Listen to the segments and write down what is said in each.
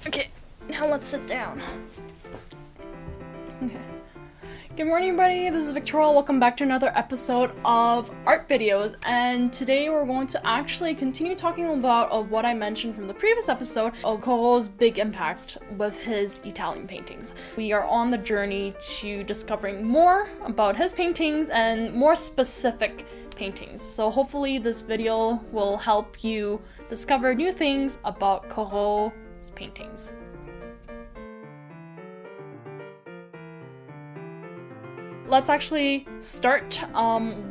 Okay, now let's sit down. Okay. Good morning, everybody. This is Victoria. Welcome back to another episode of Art Videos. And today we're going to actually continue talking about what I mentioned from the previous episode of Corot's big impact with his Italian paintings. We are on the journey to discovering more about his paintings and more specific paintings. So hopefully this video will help you discover new things about Corot's paintings. Let's actually start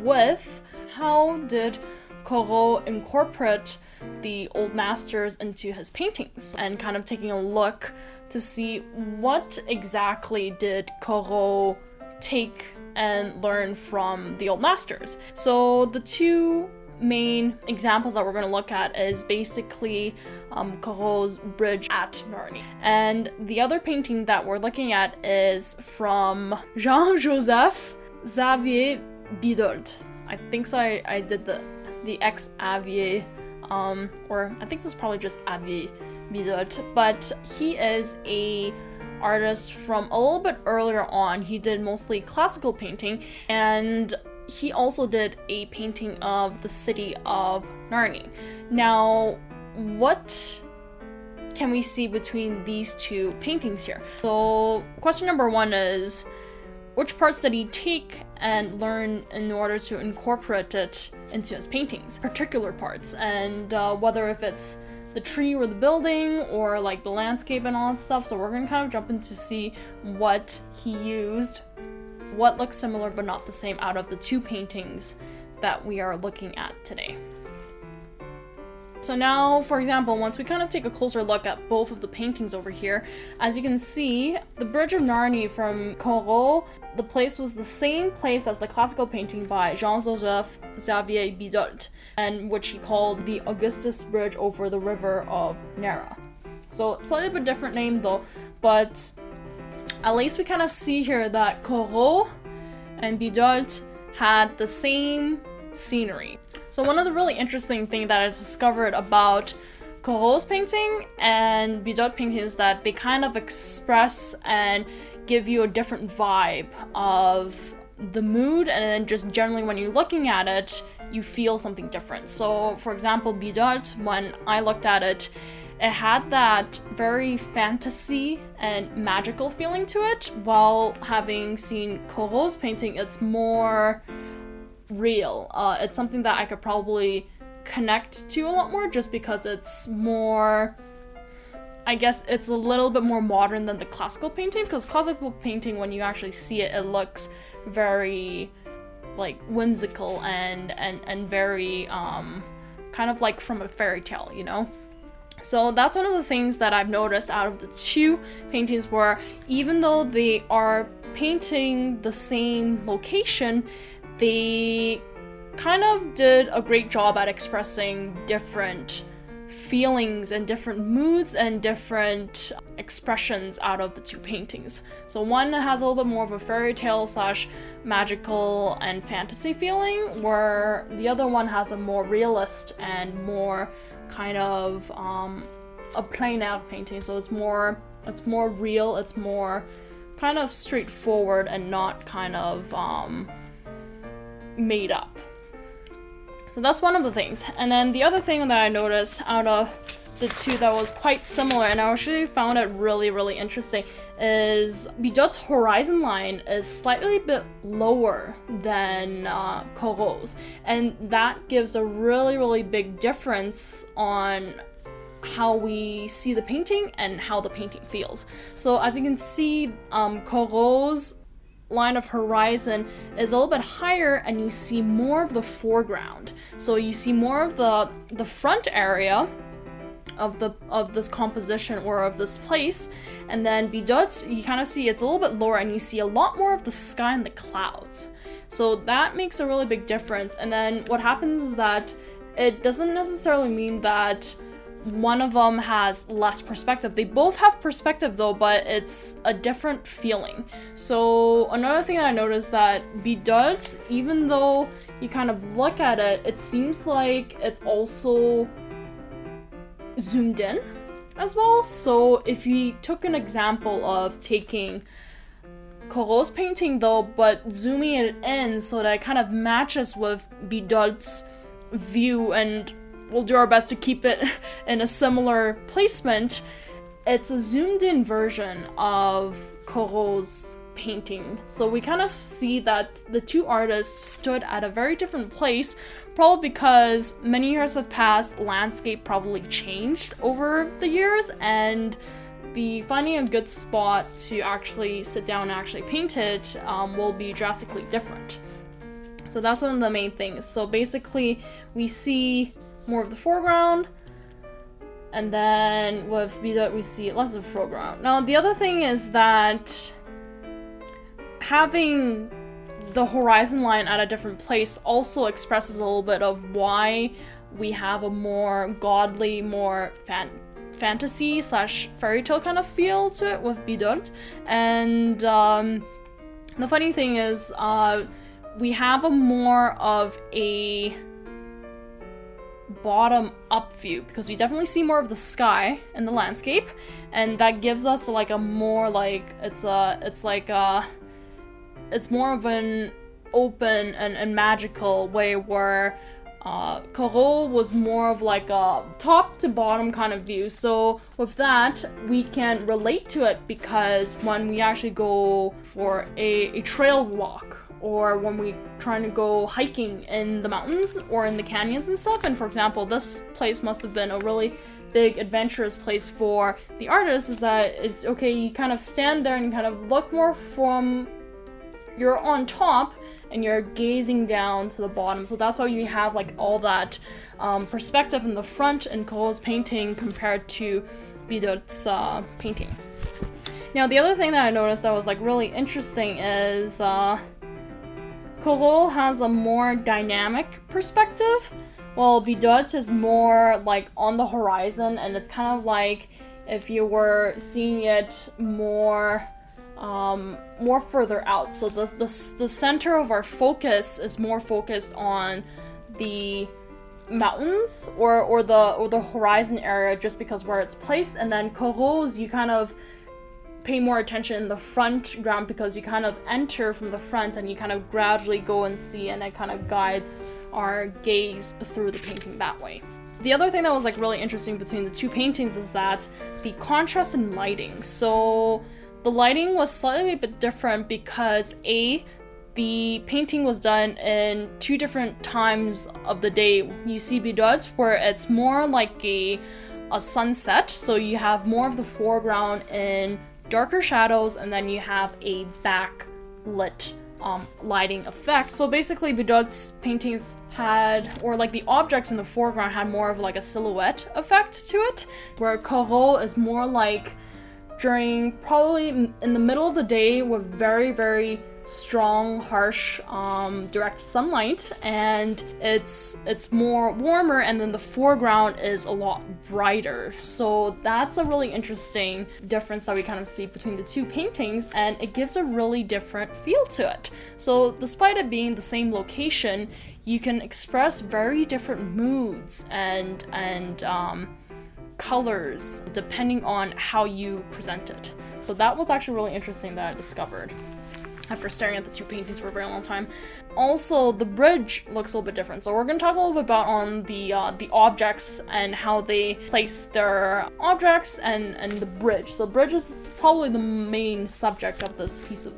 with how did Corot incorporate the old masters into his paintings, and kind of taking a look to see what exactly did Corot take and learn from the old masters. So the two main examples that we're going to look at is basically Corot's bridge at Narni. And the other painting that we're looking at is from Jean-Joseph-Xavier Bidauld. I think so. I did the X Xavier, or I think this is probably just Xavier Bidauld, but he is a artist from a little bit earlier on. He did mostly classical painting, and he also did a painting of the city of Narni. Now, what can we see between these two paintings here? So, question number one is, which parts did he take and learn in order to incorporate it into his paintings? Particular parts, and whether if it's the tree or the building or like the landscape and all that stuff. So we're gonna kind of jump in to see what he used, what looks similar but not the same out of the two paintings that we are looking at today. So now, for example, once we kind of take a closer look at both of the paintings over here, as you can see, the Bridge of Narni from Corot, the place was the same place as the classical painting by Jean-Joseph-Xavier Bidauld, and which he called the Augustan Bridge over the river of Narni. So slightly bit different name though, but at least we kind of see here that Corot and Bidauld had the same scenery. So one of the really interesting things that I discovered about Corot's painting and Bidauld painting is that they kind of express and give you a different vibe of the mood, and then just generally when you're looking at it, you feel something different. So for example, Bidauld, when I looked at it, it had that very fantasy and magical feeling to it, while having seen Corot's painting, it's more real. It's something that I could probably connect to a lot more, just because it's more, I guess it's a little bit more modern than the classical painting, because classical painting, when you actually see it, it looks very like whimsical and very kind of like from a fairy tale, you know? So that's one of the things that I've noticed out of the two paintings, where even though they are painting the same location, they kind of did a great job at expressing different feelings and different moods and different expressions out of the two paintings. So one has a little bit more of a fairy tale slash magical and fantasy feeling, where the other one has a more realist and more kind of a plein air painting. So it's more real, it's more kind of straightforward and not kind of made up. So that's one of the things. And then the other thing that I noticed out of the two that was quite similar, and I actually found it really interesting, is Bidauld's horizon line is slightly bit lower than Corot's, and that gives a really big difference on how we see the painting and how the painting feels. So as you can see, Corot's line of horizon is a little bit higher, and you see more of the foreground. So you see more of the front area of this composition or of this place, and then Bidauld's, you kind of see it's a little bit lower, and you see a lot more of the sky and the clouds. So that makes a really big difference. And then what happens is that it doesn't necessarily mean that one of them has less perspective. They both have perspective though, but it's a different feeling. So another thing that I noticed that Bidauld, even though you kind of look at it, it seems like it's also zoomed in. as well. So if you took an example of taking Corot's painting though, but zooming it in so that it kind of matches with Bidauld's view, and we'll do our best to keep it in a similar placement, it's a zoomed in version of Corot's painting. So we kind of see that the two artists stood at a very different place, probably because many years have passed, landscape probably changed over the years, and finding a good spot to actually sit down and actually paint it will be drastically different. So that's one of the main things. So basically we see more of the foreground, and then with Bidauld we see less of the foreground. Now the other thing is that having the horizon line at a different place also expresses a little bit of why we have a more godly, more fantasy / fairy tale kind of feel to it with Bidauld. And the funny thing is we have a more of a bottom up view, because we definitely see more of the sky in the landscape, and that gives us like a more like it's more of an open and magical way, where Corot was more of like a top to bottom kind of view. So with that, we can relate to it, because when we actually go for a trail walk, or when we trying to go hiking in the mountains or in the canyons and stuff, and for example, this place must have been a really big adventurous place for the artist, is that it's okay, you kind of stand there and you kind of look more from, you're on top and you're gazing down to the bottom. So that's why you have like all that perspective in the front in Corot's painting compared to Bidauld's painting. Now the other thing that I noticed that was like really interesting is Corot has a more dynamic perspective, while Bidauld is more like on the horizon, and it's kind of like if you were seeing it more further out. So the center of our focus is more focused on the mountains or the horizon area, just because where it's placed, and then Corot's you kind of pay more attention in the front ground, because you kind of enter from the front and you kind of gradually go and see, and it kind of guides our gaze through the painting that way. The other thing that was like really interesting between the two paintings is that the contrast in lighting. So the lighting was slightly a bit different because the painting was done in two different times of the day. You see Bidauld's where it's more like a sunset, so you have more of the foreground in darker shadows, and then you have a backlit lighting effect. So basically Bidauld's paintings had, or like the objects in the foreground had more of like a silhouette effect to it, where Corot is more like during probably in the middle of the day with very, very strong, harsh, direct sunlight, and it's more warmer, and then the foreground is a lot brighter. So that's a really interesting difference that we kind of see between the two paintings, and it gives a really different feel to it. So despite it being the same location, you can express very different moods and colors depending on how you present it. So that was actually really interesting that I discovered after staring at the two paintings for a very long time. Also, the bridge looks a little bit different. So we're going to talk a little bit about on the objects and how they place their objects and the bridge. So the bridge is probably the main subject of this piece of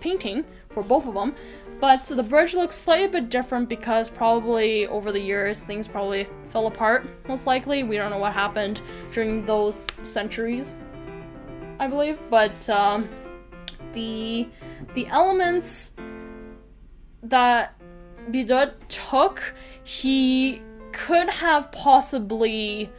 painting for both of them. But the bridge looks slightly a bit different because probably over the years things probably fell apart, most likely. We don't know what happened during those centuries, I believe. But the elements that Bidauld took, he could have possibly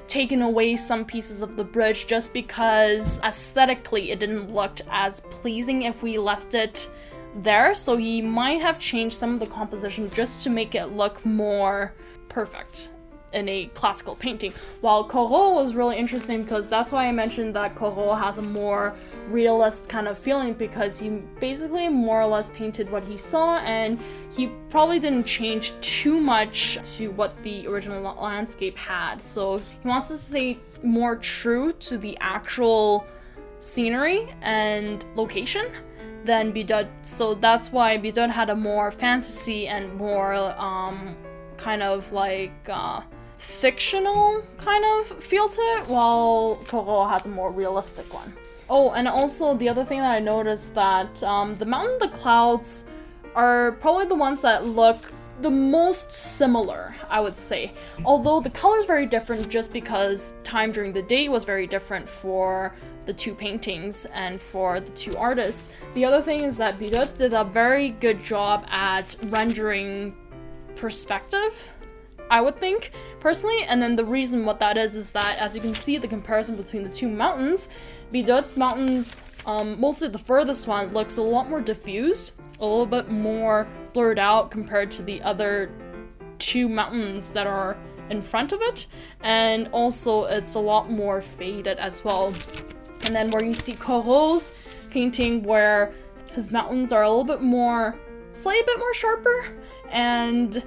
taken away some pieces of the bridge just because aesthetically it didn't look as pleasing if we left it there. So he might have changed some of the composition just to make it look more perfect in a classical painting. While Corot was really interesting because that's why I mentioned that Corot has a more realist kind of feeling, because he basically more or less painted what he saw, and he probably didn't change too much to what the original landscape had. So he wants to stay more true to the actual scenery and location than Bidauld. So that's why Bidauld had a more fantasy and more kind of like fictional kind of feel to it, while Corot has a more realistic one. Oh, and also the other thing that I noticed that the mountain, the clouds are probably the ones that look the most similar, I would say. Although the color is very different just because time during the day was very different for the two paintings and for the two artists. The other thing is that Bidauld did a very good job at rendering perspective, I would think, personally. And then the reason what that is that, as you can see, the comparison between the two mountains, Bidauld's mountains, mostly the furthest one, looks a lot more diffused, a little bit more blurred out compared to the other two mountains that are in front of it. And also it's a lot more faded as well. And then where you see Corot's painting, where his mountains are a little bit more, slightly bit more sharper, and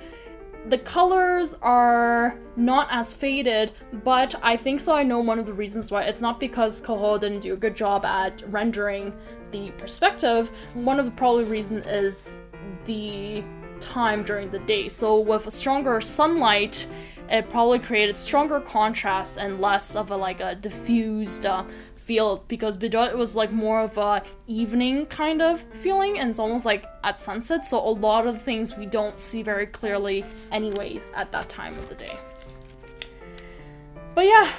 the colors are not as faded, but I think so I know one of the reasons why. It's not because Corot didn't do a good job at rendering the perspective. One of the probably reasons is the time during the day. So with a stronger sunlight, it probably created stronger contrast and less of a diffused feel, because Bidauld was like more of a evening kind of feeling, and it's almost like at sunset, so a lot of things we don't see very clearly anyways at that time of the day. But yeah,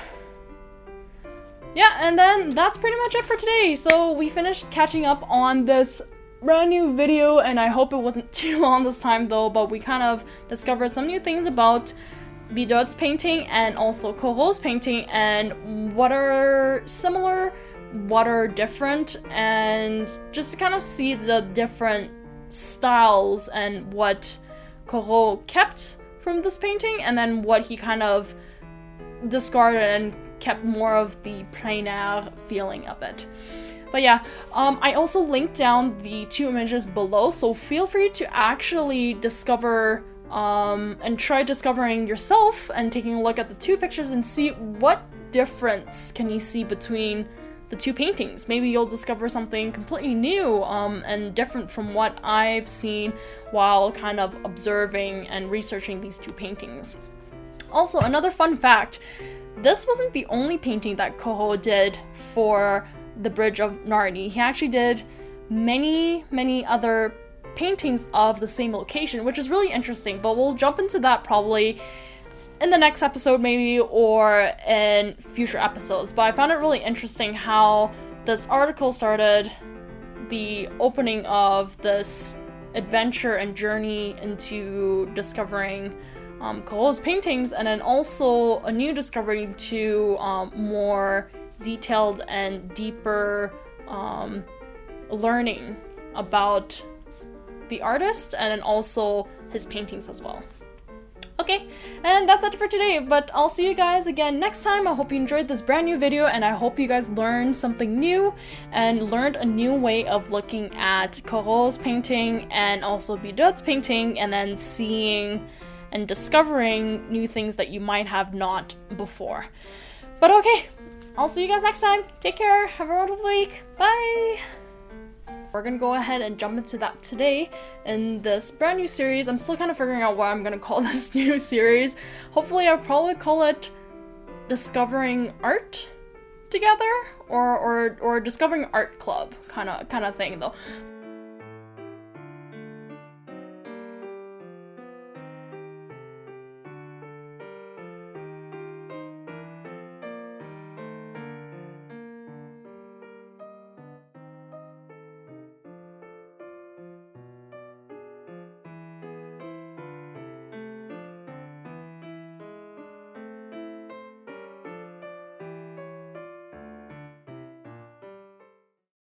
and then that's pretty much it for today. So we finished catching up on this brand new video, and I hope it wasn't too long this time though, but we kind of discovered some new things about Bidauld's painting and also Corot's painting, and what are similar, what are different, and just to kind of see the different styles and what Corot kept from this painting, and then what he kind of discarded and kept more of the plein air feeling of it. But yeah, I also linked down the two images below, so feel free to actually discover and try discovering yourself and taking a look at the two pictures and see what difference can you see between the two paintings. Maybe you'll discover something completely new and different from what I've seen while kind of observing and researching these two paintings. Also, another fun fact, this wasn't the only painting that Corot did for the Bridge of Narni. He actually did many other paintings of the same location, which is really interesting, but we'll jump into that probably in the next episode maybe, or in future episodes. But I found it really interesting how this article started the opening of this adventure and journey into discovering Corot's paintings, and then also a new discovery to more detailed and deeper learning about the artist, and then also his paintings as well. Okay, and that's it for today, but I'll see you guys again next time. I hope you enjoyed this brand new video, and I hope you guys learned something new and learned a new way of looking at Corot's painting and also Bidauld's painting, and then seeing and discovering new things that you might have not before. But okay, I'll see you guys next time. Take care, have a wonderful week, bye! We're gonna go ahead and jump into that today in this brand new series. I'm still kind of figuring out what I'm gonna call this new series. Hopefully I'll probably call it Discovering Art Together, or Discovering Art Club kind of thing though.